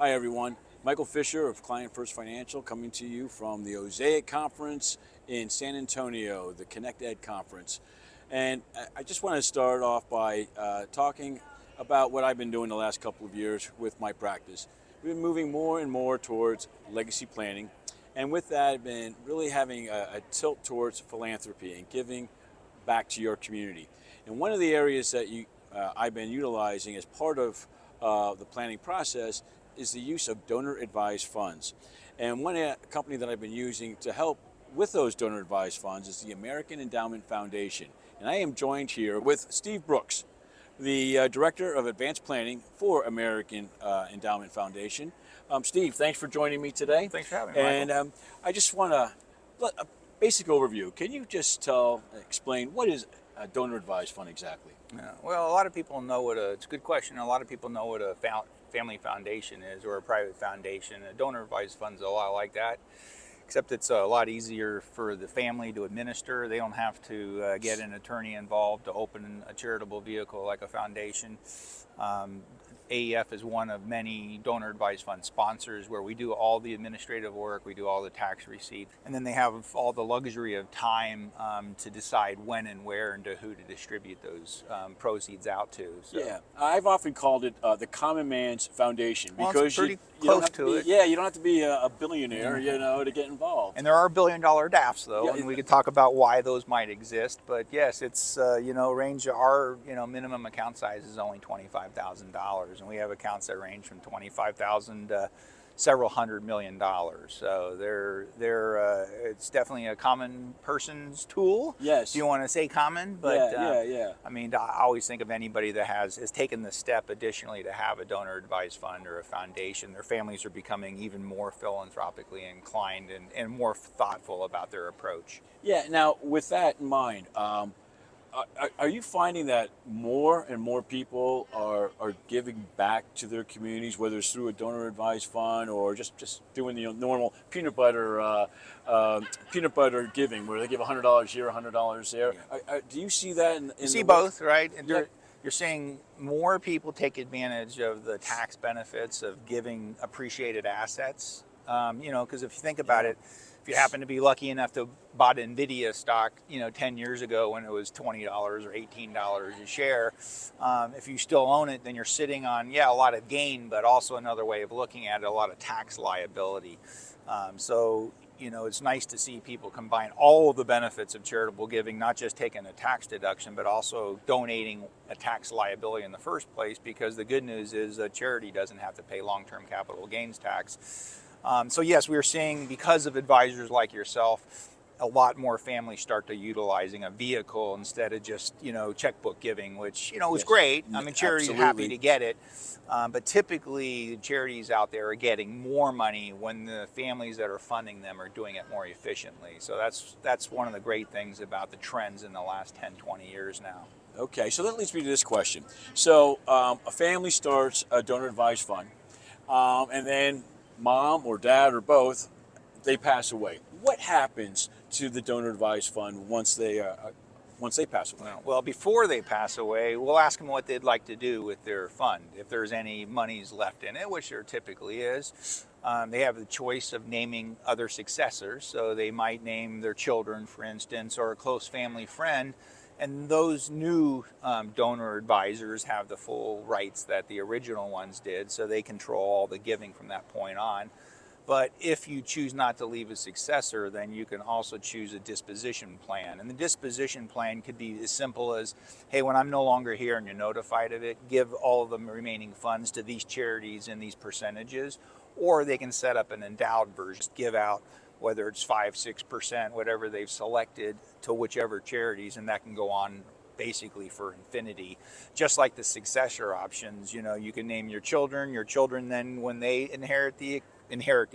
Hi everyone, Michael Fischer of Client First Financial coming to you from the Osaic conference in San Antonio, the Connect Ed conference. And I just want to start off by talking about what I've been doing the last couple of years with my practice. We've been moving more and more towards legacy planning, and with that I've been really having a tilt towards philanthropy and giving back to your community. And one of the areas that I've been utilizing as part of the planning process is the use of donor-advised funds. And one company that I've been using to help with those donor-advised funds is the American Endowment Foundation. And I am joined here with Steve Brooks, the Director of Advanced Planning for American Endowment Foundation. Steve, thanks for joining me today. Thanks for having me, Michael. And I just want a basic overview. Can you just explain what is a donor-advised fund exactly? Yeah, well, a lot of people know it's a good question. A lot of people know what a family foundation is, or a private foundation. A donor-advised fund's a lot like that, except it's a lot easier for the family to administer. They don't have to get an attorney involved to open a charitable vehicle like a foundation. AEF is one of many donor advised fund sponsors where we do all the administrative work, we do all the tax receipt, and then they have all the luxury of time to decide when and where and to who to distribute those proceeds out to. So. Yeah, I've often called it the common man's foundation because it's pretty close to it. Yeah, you don't have to be a billionaire, to get involved. And there are billion-dollar DAFs though, yeah, and we could talk about why those might exist. But yes, it's range our minimum account size is only $25,000. And we have accounts that range from $25,000 to several $100 million. So it's definitely a common person's tool. Yes. If you want to say common, but yeah. I mean, I always think of anybody that has taken the step additionally to have a donor advised fund or a foundation. Their families are becoming even more philanthropically inclined and more thoughtful about their approach. Yeah. Now, with that in mind, are you finding that more and more people are giving back to their communities, whether it's through a donor-advised fund or just doing the normal peanut butter giving, where they give $100 here, $100 there? Yeah. Do you see that? You see both, right? And you're seeing more people take advantage of the tax benefits of giving appreciated assets. Because if you think about it. If you happen to be lucky enough to bought NVIDIA stock, 10 years ago when it was $20 or $18 a share, if you still own it, then you're sitting on, a lot of gain, but also another way of looking at it, a lot of tax liability. So it's nice to see people combine all of the benefits of charitable giving, not just taking a tax deduction, but also donating a tax liability in the first place, because the good news is a charity doesn't have to pay long-term capital gains tax. So yes, we're seeing, because of advisors like yourself, a lot more families start to utilizing a vehicle instead of just, checkbook giving, which, is great. I mean, charities are happy to get it. But typically, charities out there are getting more money when the families that are funding them are doing it more efficiently. So that's one of the great things about the trends in the last 10, 20 years now. Okay, so that leads me to this question. So a family starts a donor-advised fund, and then mom or dad or both, they pass away. What happens to the donor advised fund once they pass away? Well, before they pass away, we'll ask them what they'd like to do with their fund. If there's any monies left in it, which there typically is, they have the choice of naming other successors. So they might name their children, for instance, or a close family friend. And those new donor advisors have the full rights that the original ones did, so they control all the giving from that point on. But if you choose not to leave a successor, then you can also choose a disposition plan. And the disposition plan could be as simple as, hey, when I'm no longer here and you're notified of it, give all of the remaining funds to these charities in these percentages. Or they can set up an endowed version, give out whether it's 5-6%, whatever they've selected, to whichever charities, and that can go on basically for infinity. Just like the successor options, you can name your children then when they inherit the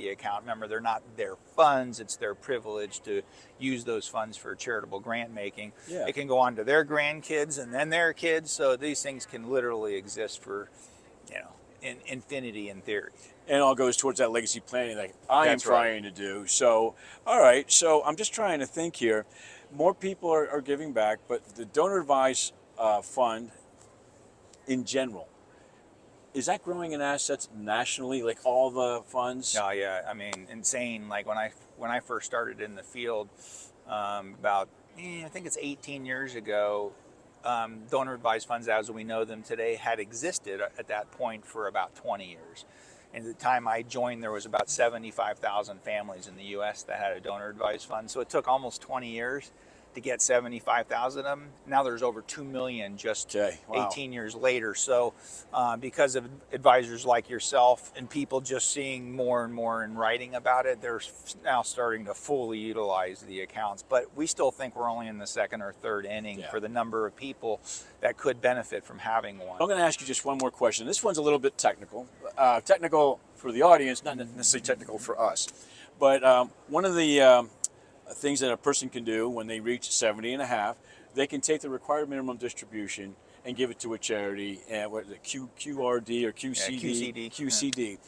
account. Remember, they're not their funds, it's their privilege to use those funds for charitable grant making. Yeah. It can go on to their grandkids and then their kids, so these things can literally exist for, in infinity in theory. And it all goes towards that legacy planning that I am trying to do. So, all right, so I'm just trying to think here. More people are giving back, but the donor advised fund in general, is that growing in assets nationally, like all the funds? Oh yeah, I mean, insane. Like when I first started in the field, about I think it's 18 years ago, donor advised funds as we know them today had existed at that point for about 20 years. And at the time I joined, there was about 75,000 families in the U.S. that had a donor advised fund. So it took almost 20 years to get 75,000 of them. Now there's over 2 million just Okay, wow. 18 years later. So because of advisors like yourself and people just seeing more and more in writing about it, they're now starting to fully utilize the accounts. But we still think we're only in the second or third inning for the number of people that could benefit from having one. I'm going to ask you just one more question. This one's a little bit technical. Technical for the audience, not necessarily technical for us. But one of the things that a person can do when they reach 70 and a half, they can take the required minimum distribution and give it to a charity, and what is it, QRD or QCD? QCD. QCD.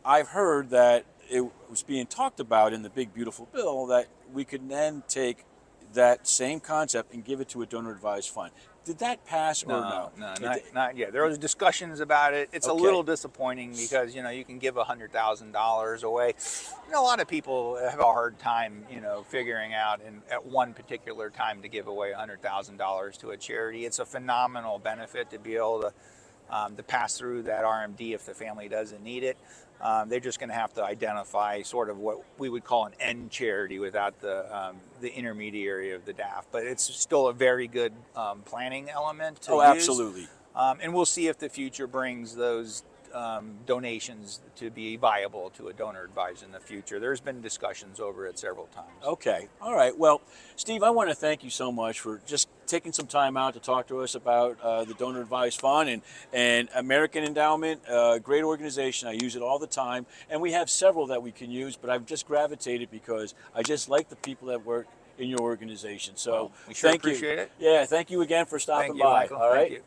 I've heard that it was being talked about in the big beautiful bill that we could then take that same concept and give it to a donor advised fund. Did that pass or no? No, not yet. There was discussions about it. It's a little disappointing because, you can give $100,000 away. A lot of people have a hard time, figuring out at one particular time to give away $100,000 to a charity. It's a phenomenal benefit to be able to pass through that RMD if the family doesn't need it. They're just going to have to identify sort of what we would call an end charity without the intermediary of the DAF. But it's still a very good planning element to use. Absolutely. And we'll see if the future brings those donations to be viable to a donor advised in the future. There's been discussions over it several times. Okay. All right. Well, Steve, I want to thank you so much for just taking some time out to talk to us about the Donor Advised Fund and American Endowment, great organization. I use it all the time. And we have several that we can use, but I've just gravitated because I just like the people that work in your organization. So we sure thank appreciate you. it. Yeah, thank you again for stopping Thank you, by. Michael. All right. Thank you.